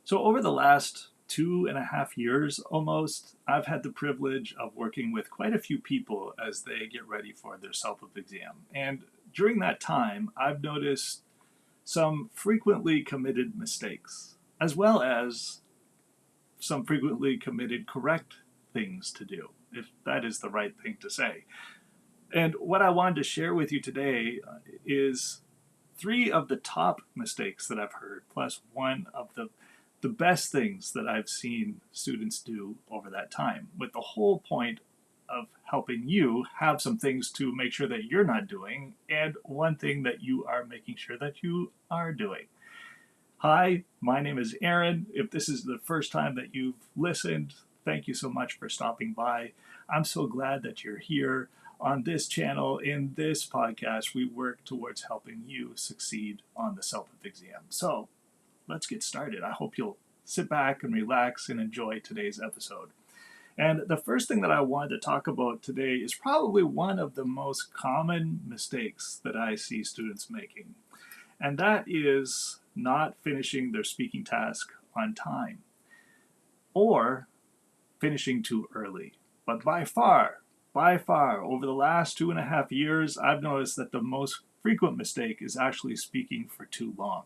So over the last 2.5 years almost, I've had the privilege of working with quite a few people as they get ready for their CELPIP exam. And during that time, I've noticed some frequently committed mistakes, as well as some frequently committed correct things to do, if that is the right thing to say. And what I wanted to share with you today is three of the top mistakes that I've heard, plus one of the best things that I've seen students do over that time, with the whole point of helping you have some things to make sure that you're not doing, and one thing that you are making sure that you are doing. Hi, my name is Aaron. If this is the first time that you've listened, thank you so much for stopping by. I'm so glad that you're here. On this channel, in this podcast, we work towards helping you succeed on the CELPIP exam. So let's get started. I hope you'll sit back and relax and enjoy today's episode. And the first thing that I wanted to talk about today is probably one of the most common mistakes that I see students making. And that is not finishing their speaking task on time or finishing too early. But by far, over the last 2.5 years, I've noticed that the most frequent mistake is actually speaking for too long.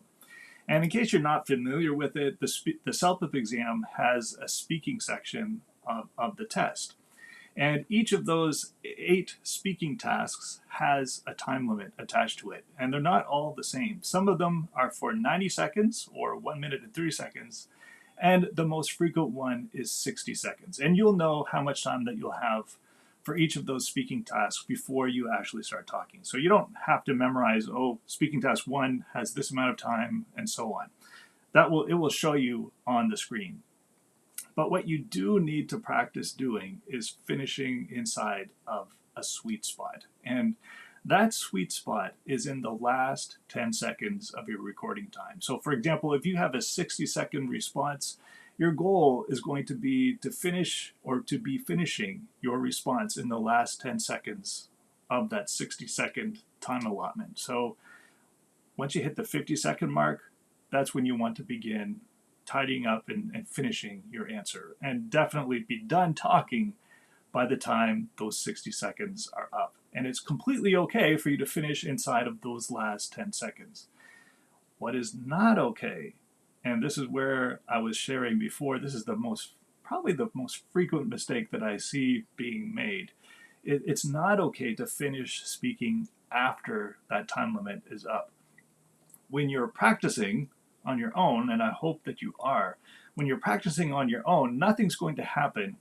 And in case you're not familiar with it, the CELPIP exam has a speaking section of the test. And each of those 8 speaking tasks has a time limit attached to it. And they're not all the same. Some of them are for 90 seconds or 1 minute and 30 seconds. And the most frequent one is 60 seconds. And you'll know how much time that you'll have for each of those speaking tasks before you actually start talking. So you don't have to memorize, oh, speaking task 1 has this amount of time and so on. It will show you on the screen. But what you do need to practice doing is finishing inside of a sweet spot. And that sweet spot is in the last 10 seconds of your recording time. So for example, if you have a 60-second response, your goal is going to be to finish or to be finishing your response in the last 10 seconds of that 60-second time allotment. So once you hit the 50-second mark, that's when you want to begin tidying up and finishing your answer. And definitely be done talking by the time those 60 seconds are up. And it's completely okay for you to finish inside of those last 10 seconds. What is not okay, and this is where I was sharing before, this is probably the most frequent mistake that I see being made. It's not okay to finish speaking after that time limit is up. When you're practicing on your own, and I hope that you are, when you're practicing on your own, nothing's going to happen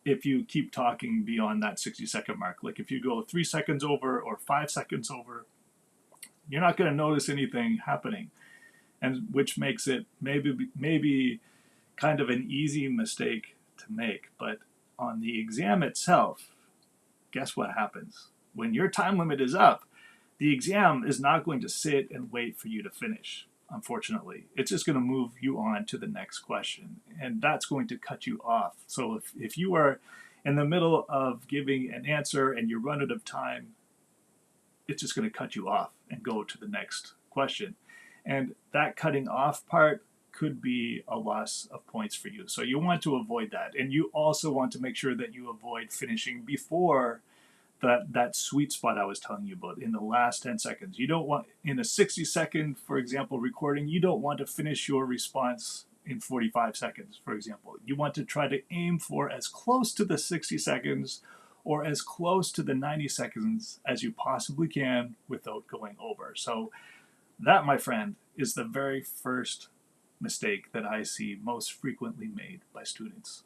if you keep talking beyond that 60-second mark. Like if you go 3 seconds over or 5 seconds over, you're not going to notice anything happening, and which makes it maybe kind of an easy mistake to make. But on the exam itself, guess what happens? When your time limit is up, the exam is not going to sit and wait for you to finish. Unfortunately, it's just going to move you on to the next question, and that's going to cut you off. So if you are in the middle of giving an answer and you run out of time, it's just going to cut you off and go to the next question. And that cutting off part could be a loss of points for you. So you want to avoid that. And you also want to make sure that you avoid finishing before that sweet spot I was telling you about in the last 10 seconds. You don't want, in a 60-second, for example, recording, you don't want to finish your response in 45 seconds, for example. You want to try to aim for as close to the 60 seconds or as close to the 90 seconds as you possibly can without going over. So that, my friend, is the very first mistake that I see most frequently made by students.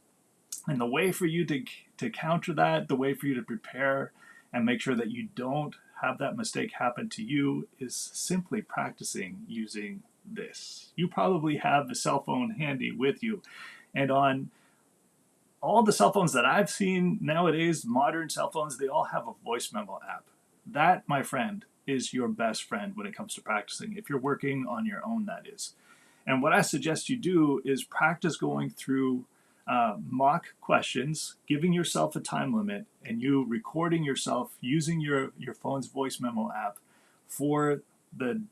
And the way for you to counter that, the way for you to prepare and make sure that you don't have that mistake happen to you, is simply practicing using this. You probably have a cell phone handy with you. And on all the cell phones that I've seen nowadays, modern cell phones, they all have a voice memo app. That, my friend, is your best friend when it comes to practicing. If you're working on your own, that is. And what I suggest you do is practice going through mock questions, giving yourself a time limit, and you recording yourself using your phone's voice memo app for the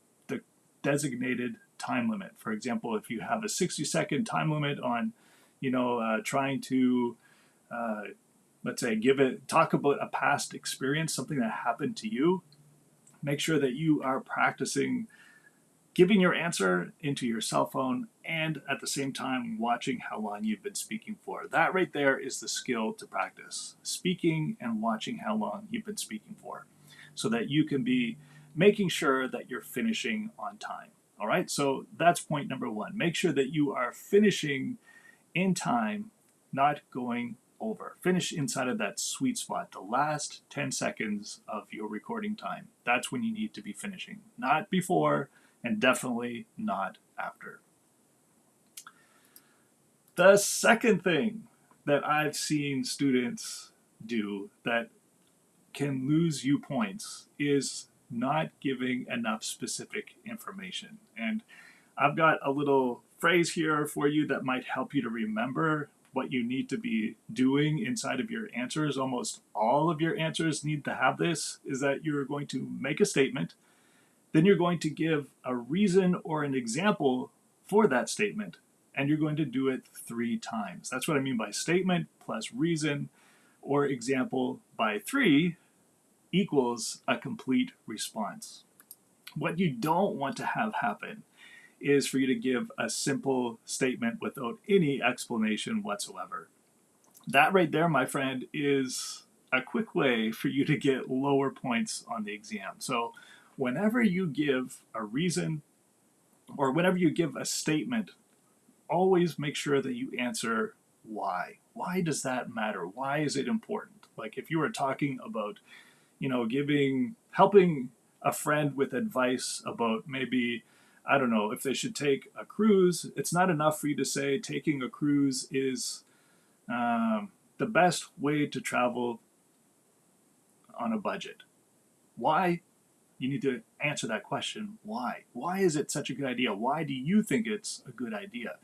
designated time limit. For example, if you have a 60-second time limit on, trying to, let's say, talk about a past experience, something that happened to you, make sure that you are practicing giving your answer into your cell phone and at the same time watching how long you've been speaking for. That right there is the skill to practice, speaking and watching how long you've been speaking for, so that you can be making sure that you're finishing on time. All right, so that's point number one. Make sure that you are finishing in time, not going over. Finish inside of that sweet spot, the last 10 seconds of your recording time. That's when you need to be finishing, not before, and definitely not after. The second thing that I've seen students do that can lose you points is not giving enough specific information. And I've got a little phrase here for you that might help you to remember what you need to be doing inside of your answers. Almost all of your answers need to have this, is that you're going to make a statement, then you're going to give a reason or an example for that statement, and you're going to do it 3 times. That's what I mean by statement plus reason or example by 3 equals a complete response. What you don't want to have happen is for you to give a simple statement without any explanation whatsoever. That right there, my friend, is a quick way for you to get lower points on the exam. So whenever you give a reason or whenever you give a statement, always make sure that you answer why. Why does that matter? Why is it important? Like if you were talking about, helping a friend with advice about maybe, I don't know, if they should take a cruise, it's not enough for you to say taking a cruise is the best way to travel on a budget. Why? You need to answer that question. Why? Why is it such a good idea? Why do you think it's a good idea?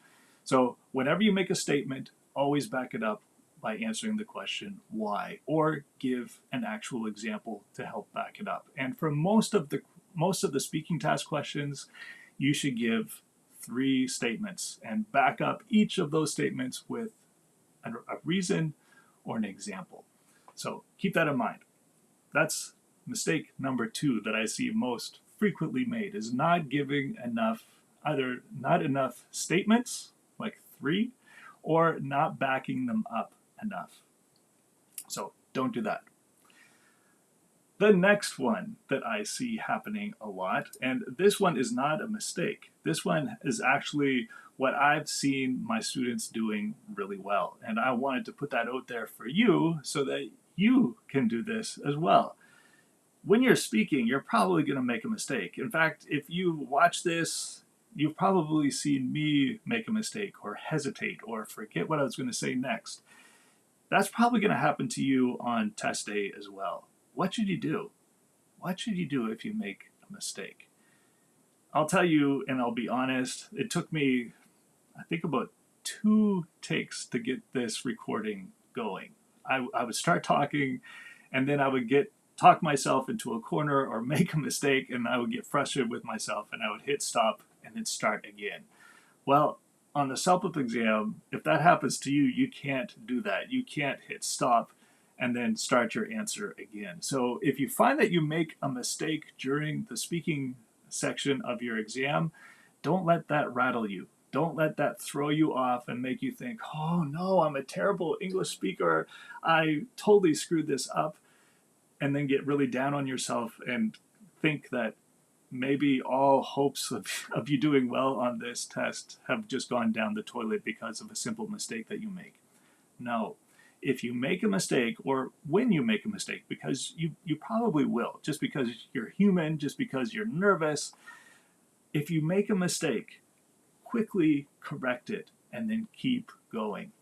So whenever you make a statement, always back it up by answering the question why, or give an actual example to help back it up. And for most of the speaking task questions, you should give 3 statements and back up each of those statements with a reason or an example. So keep that in mind. That's mistake number 2 that I see most frequently made, is not giving enough, either not enough statements, like 3, or not backing them up enough. So don't do that. The next one that I see happening a lot, and this one is not a mistake. This one is actually what I've seen my students doing really well. And I wanted to put that out there for you so that you can do this as well. When you're speaking, you're probably going to make a mistake. In fact, if you watch this, you've probably seen me make a mistake or hesitate or forget what I was going to say next. That's probably going to happen to you on test day as well. What should you do? What should you do if you make a mistake? I'll tell you, and I'll be honest, it took me, I think, about 2 takes to get this recording going. I would start talking, and then I would talk myself into a corner or make a mistake, and I would get frustrated with myself, and I would hit stop and then start again. Well, on the CELPIP exam, if that happens to you, you can't do that. You can't hit stop and then start your answer again. So if you find that you make a mistake during the speaking section of your exam, don't let that rattle you. Don't let that throw you off and make you think, oh no, I'm a terrible English speaker. I totally screwed this up. And then get really down on yourself and think that maybe all hopes of you doing well on this test have just gone down the toilet because of a simple mistake that you make. No. If you make a mistake, or when you make a mistake, because you probably will, just because you're human, just because you're nervous, if you make a mistake, quickly correct it and then keep going.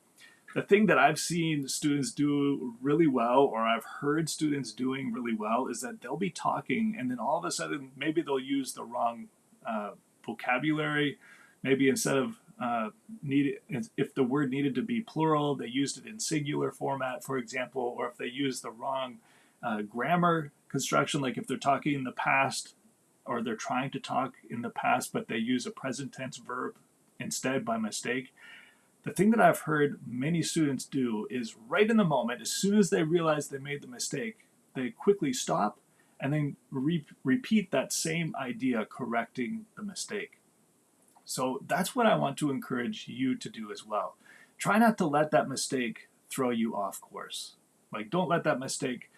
The thing that I've seen students do really well, or I've heard students doing really well, is that they'll be talking and then all of a sudden maybe they'll use the wrong vocabulary. Maybe instead of if the word needed to be plural, they used it in singular format, for example, or if they used the wrong grammar construction, like if they're talking in the past or they're trying to talk in the past, but they use a present tense verb instead by mistake. The thing that I've heard many students do is right in the moment, as soon as they realize they made the mistake, they quickly stop and then repeat that same idea, correcting the mistake. So that's what I want to encourage you to do as well. Try not to let that mistake throw you off course. Like, don't let that mistake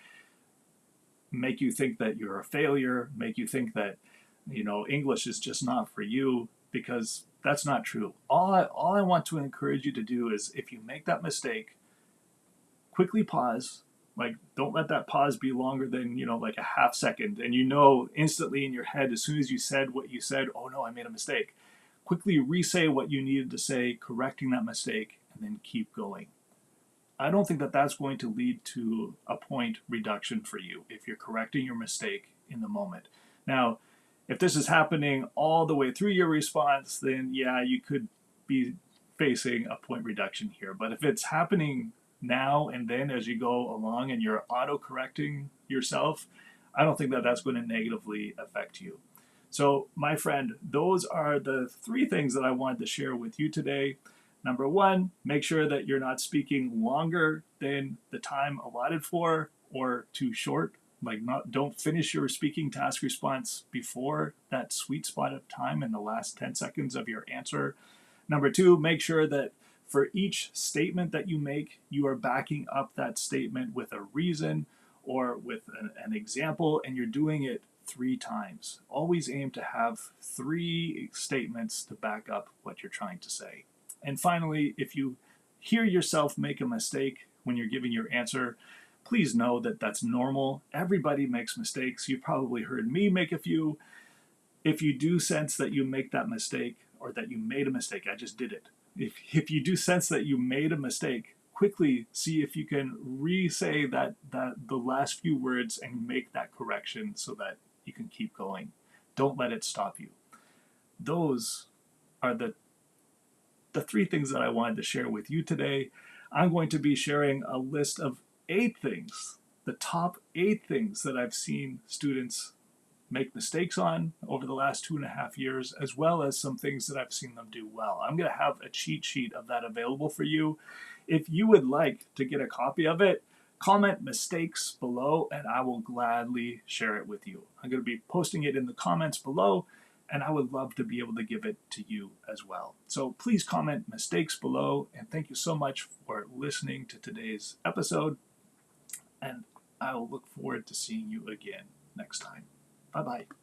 make you think that you're a failure, make you think that, English is just not for you, because that's not true. All I want to encourage you to do is, if you make that mistake, quickly pause. Like, don't let that pause be longer than, like a half second. And instantly in your head, as soon as you said what you said, oh no, I made a mistake. Quickly re-say what you needed to say, correcting that mistake, and then keep going. I don't think that that's going to lead to a point reduction for you if you're correcting your mistake in the moment. Now, if this is happening all the way through your response, then yeah, you could be facing a point reduction here. But if it's happening now and then as you go along and you're auto-correcting yourself, I don't think that that's going to negatively affect you. So, my friend, those are the 3 things that I wanted to share with you today. Number 1, make sure that you're not speaking longer than the time allotted for or too short. Don't finish your speaking task response before that sweet spot of time in the last 10 seconds of your answer. Number 2, make sure that for each statement that you make, you are backing up that statement with a reason or with an example, and you're doing it 3 times. Always aim to have 3 statements to back up what you're trying to say. And finally, if you hear yourself make a mistake when you're giving your answer, please know that that's normal. Everybody makes mistakes. You've probably heard me make a few. If you do sense that you make that mistake or that you made a mistake, I just did it. If you do sense that you made a mistake, quickly see if you can re-say that the last few words and make that correction so that you can keep going. Don't let it stop you. Those are the 3 things that I wanted to share with you today. I'm going to be sharing a list of 8 things, the top 8 things that I've seen students make mistakes on over the last 2.5 years, as well as some things that I've seen them do well. I'm going to have a cheat sheet of that available for you. If you would like to get a copy of it, comment mistakes below and I will gladly share it with you. I'm going to be posting it in the comments below, and I would love to be able to give it to you as well. So please comment mistakes below, and thank you so much for listening to today's episode, and I will look forward to seeing you again next time. Bye-bye.